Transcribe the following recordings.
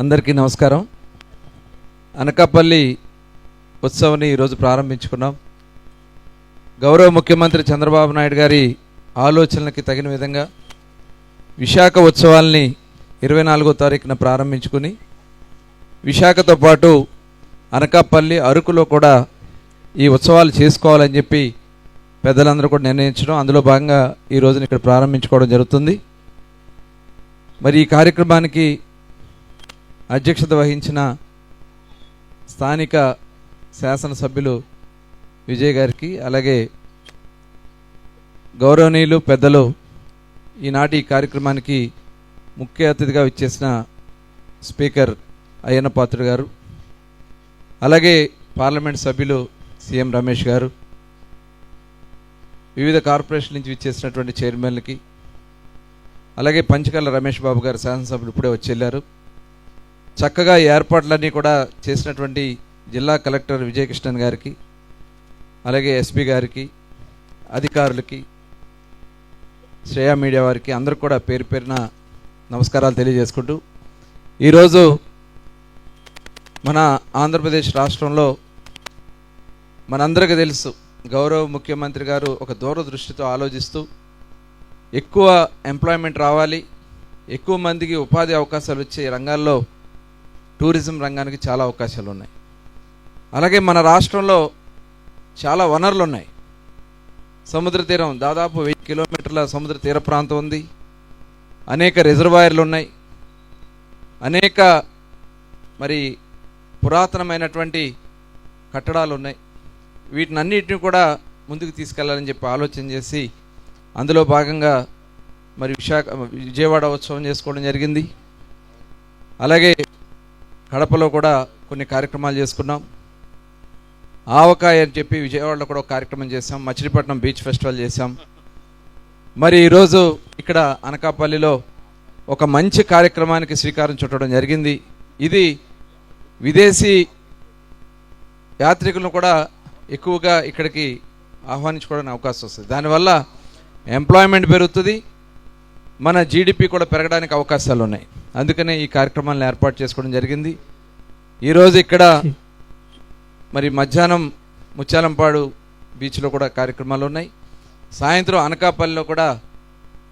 అందరికీ నమస్కారం. అనకాపల్లి ఉత్సవాన్ని ఈరోజు ప్రారంభించుకున్నాం. గౌరవ ముఖ్యమంత్రి చంద్రబాబు నాయుడు గారి ఆలోచనలకి తగిన విధంగా విశాఖ ఉత్సవాల్ని 24వ తారీఖున ప్రారంభించుకుని విశాఖతో పాటు అనకాపల్లి, అరకులో కూడా ఈ ఉత్సవాలు చేసుకోవాలని చెప్పి పెద్దలందరూ కూడా నిర్ణయించడం, అందులో భాగంగా ఈ రోజున ఇక్కడ ప్రారంభించుకోవడం జరుగుతుంది. మరి ఈ కార్యక్రమానికి అధ్యక్షత వహించిన స్థానిక శాసనసభ్యులు విజయ్ గారికి, అలాగే గౌరవనీయులు పెద్దలు ఈనాటి కార్యక్రమానికి ముఖ్య అతిథిగా విచ్చేసిన స్పీకర్ అయ్యన్న పాత్రుడు గారు, అలాగే పార్లమెంట్ సభ్యులు సీఎం రమేష్ గారు, వివిధ కార్పొరేషన్ నుంచి విచ్చేసినటువంటి చైర్మన్లకి, అలాగే పంచకర్ల రమేష్ బాబు గారు శాసనసభ్యులు ఇప్పుడే వచ్చి వెళ్ళారు. చక్కగా ఏర్పాట్లన్నీ కూడా చేసినటువంటి జిల్లా కలెక్టర్ విజయకృష్ణన్ గారికి, అలాగే ఎస్పీ గారికి, అధికారులకి, శ్రేయా మీడియా వారికి అందరూ కూడా పేరు పేరున నమస్కారాలు తెలియజేసుకుంటూ, ఈరోజు మన ఆంధ్రప్రదేశ్ రాష్ట్రంలో మనందరికీ తెలుసు, గౌరవ ముఖ్యమంత్రి గారు ఒక దూరదృష్టితో ఆలోచిస్తూ ఎక్కువ ఎంప్లాయ్మెంట్ రావాలి, ఎక్కువ మందికి ఉపాధి అవకాశాలు వచ్చే రంగాల్లో టూరిజం రంగానికి చాలా అవకాశాలు ఉన్నాయి. అలాగే మన రాష్ట్రంలో చాలా వనరులు ఉన్నాయి. సముద్ర తీరం దాదాపు 1000 కిలోమీటర్ల సముద్ర తీర ప్రాంతం ఉంది. అనేక రిజర్వాయర్లు ఉన్నాయి. అనేక మరి పురాతనమైనటువంటి కట్టడాలు ఉన్నాయి. వీటిని అన్నిటిని కూడా ముందుకు తీసుకెళ్లాలని చెప్పి ఆలోచన చేసి అందులో భాగంగా మరి విజయవాడ ఉత్సవం చేసుకోవడం జరిగింది. అలాగే కడపలో కూడా కొన్ని కార్యక్రమాలు చేసుకున్నాం. ఆవకాయ అని చెప్పి విజయవాడలో కూడా ఒక కార్యక్రమం చేశాం. మచిలీపట్నం బీచ్ ఫెస్టివల్ చేశాం. మరి ఈరోజు ఇక్కడ అనకాపల్లిలో ఒక మంచి కార్యక్రమానికి శ్రీకారం చుట్టడం జరిగింది. ఇది విదేశీ యాత్రికులను కూడా ఎక్కువగా ఇక్కడికి ఆహ్వానించుకోవడానికి అవకాశం వస్తుంది. దానివల్ల ఎంప్లాయ్మెంట్ పెరుగుతుంది, మన జీడిపి కూడా పెరగడానికి అవకాశాలు ఉన్నాయి. అందుకనే ఈ కార్యక్రమాలను ఏర్పాటు చేసుకోవడం జరిగింది. ఈరోజు ఇక్కడ మరి మధ్యాహ్నం ముత్యాలంపాడు బీచ్లో కూడా కార్యక్రమాలు ఉన్నాయి. సాయంత్రం అనకాపల్లిలో కూడా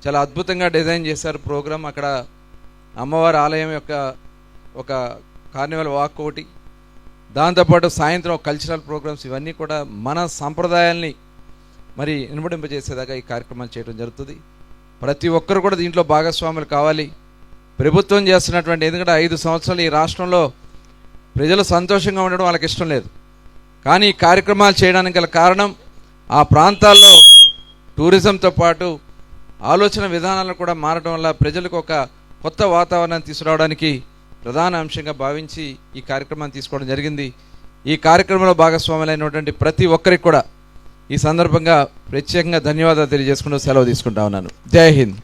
చాలా అద్భుతంగా డిజైన్ చేశారు ప్రోగ్రాం. అక్కడ అమ్మవారి ఆలయం యొక్క ఒక కార్నివల్ వాక్ ఒకటి, దాంతోపాటు సాయంత్రం కల్చరల్ ప్రోగ్రామ్స్, ఇవన్నీ కూడా మన సంప్రదాయాల్ని మరి ఇనుమడింపజేసేదాకా ఈ కార్యక్రమాలు చేయడం జరుగుతుంది. ప్రతి ఒక్కరు కూడా దీంట్లో భాగస్వాములు కావాలి. ప్రభుత్వం చేస్తున్నటువంటి, ఎందుకంటే 5 సంవత్సరాలు ఈ రాష్ట్రంలో ప్రజలు సంతోషంగా ఉండడం వాళ్ళకి ఇష్టం లేదు. కానీ ఈ కార్యక్రమాలు చేయడానికి గల కారణం ఆ ప్రాంతాల్లో టూరిజంతో పాటు ఆలోచన విధానాలు కూడా మారడం వల్ల ప్రజలకు ఒక కొత్త వాతావరణాన్ని తీసుకురావడానికి ప్రధాన అంశంగా భావించి ఈ కార్యక్రమాన్ని తీసుకోవడం జరిగింది. ఈ కార్యక్రమంలో భాగస్వాములైనటువంటి ప్రతి ఒక్కరికి కూడా ఈ సందర్భంగా ప్రత్యేకంగా ధన్యవాదాలు తెలియజేసుకుంటూ సెలవు తీసుకుంటా ఉన్నాను. జై హింద్.